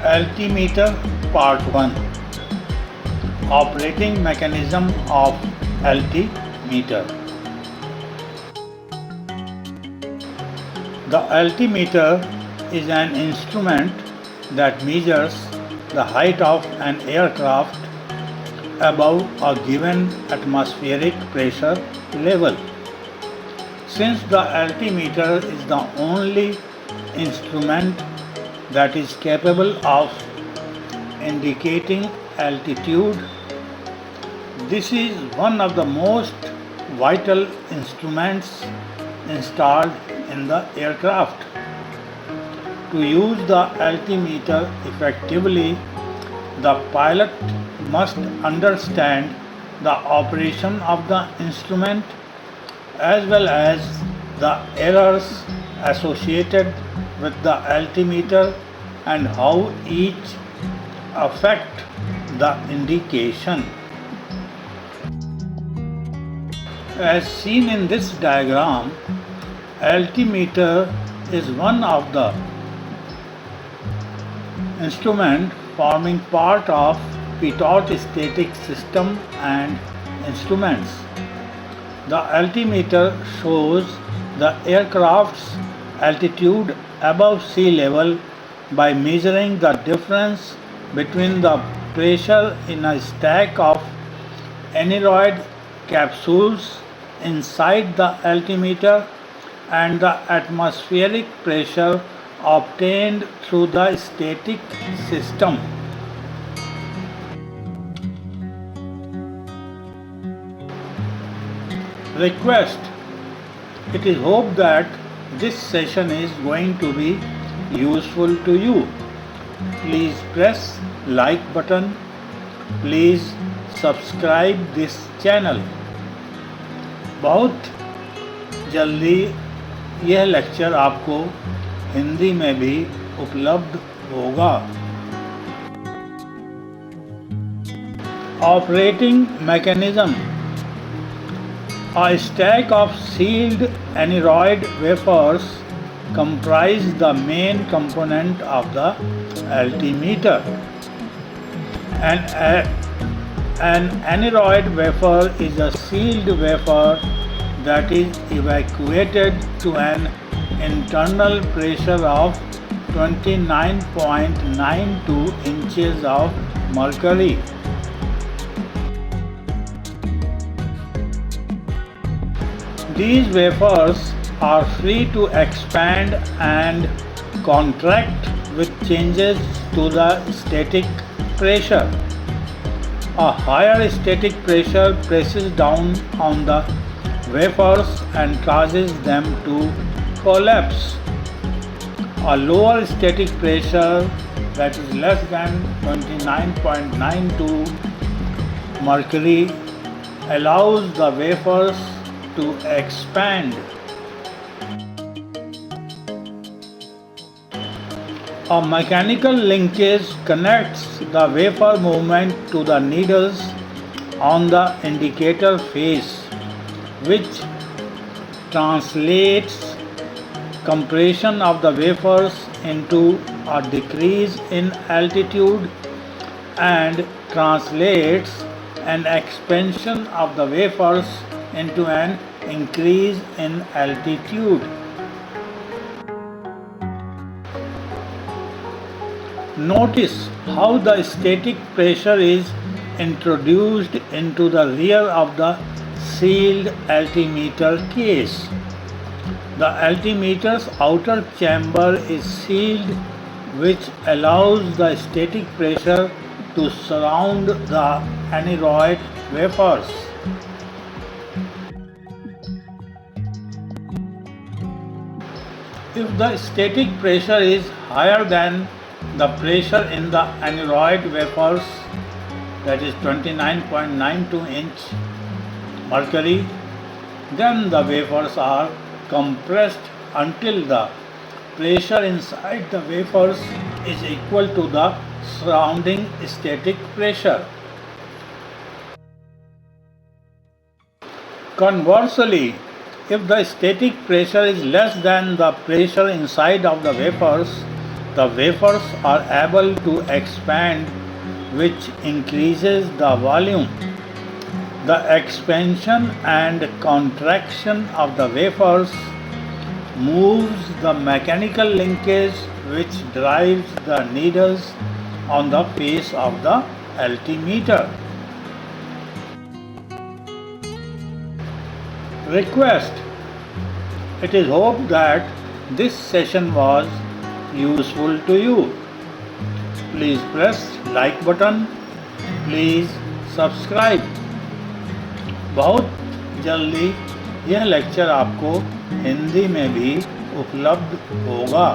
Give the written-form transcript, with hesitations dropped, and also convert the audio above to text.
Altimeter Part 1. Operating mechanism of altimeter. The altimeter is an instrument that measures the height of an aircraft above a given atmospheric pressure level. Since the altimeter is the only instrument that is capable of indicating altitude, this is one of the most vital instruments installed in the aircraft. To use the altimeter effectively, the pilot must understand the operation of the instrument as well as the errors associated with the altimeter and how each affect the indication. As seen in this diagram, altimeter is one of the instrument forming part of pitot static system and instruments. The altimeter shows the aircraft's altitude above sea level by measuring the difference between the pressure in a stack of aneroid capsules inside the altimeter and the atmospheric pressure obtained through the static system. Request: it is hoped that this session is going to be useful to you. Please press like button. Please subscribe this channel. बहुत जल्दी यह lecture आपको हिंदी में भी उपलब्ध होगा. Operating mechanism. A stack of sealed aneroid wafers comprise the main component of the altimeter. An aneroid wafer is a sealed wafer that is evacuated to an internal pressure of 29.92 inches of mercury. These wafers are free to expand and contract with changes to the static pressure. A higher static pressure presses down on the wafers and causes them to collapse. A lower static pressure, that is less than 29.92 mercury, allows the wafers to expand. A mechanical linkage connects the wafer movement to the needles on the indicator face, which translates compression of the wafers into a decrease in altitude and translates an expansion of the wafers into an increase in altitude. Notice how the static pressure is introduced into the rear of the sealed altimeter case. The altimeter's outer chamber is sealed, which allows the static pressure to surround the aneroid wafers. If the static pressure is higher than the pressure in the aneroid wafers, that is 29.92 inch mercury, then the wafers are compressed until the pressure inside the wafers is equal to the surrounding static pressure. Conversely, if the static pressure is less than the pressure inside of the wafers, the wafers are able to expand, which increases the volume. The expansion and contraction of the wafers moves the mechanical linkage which drives the needles on the face of the altimeter. Request: it is hoped that this session was useful to you. Please press like button. Please subscribe. बहुत जल्दी यह lecture आपको हिंदी में भी उपलब्ध होगा।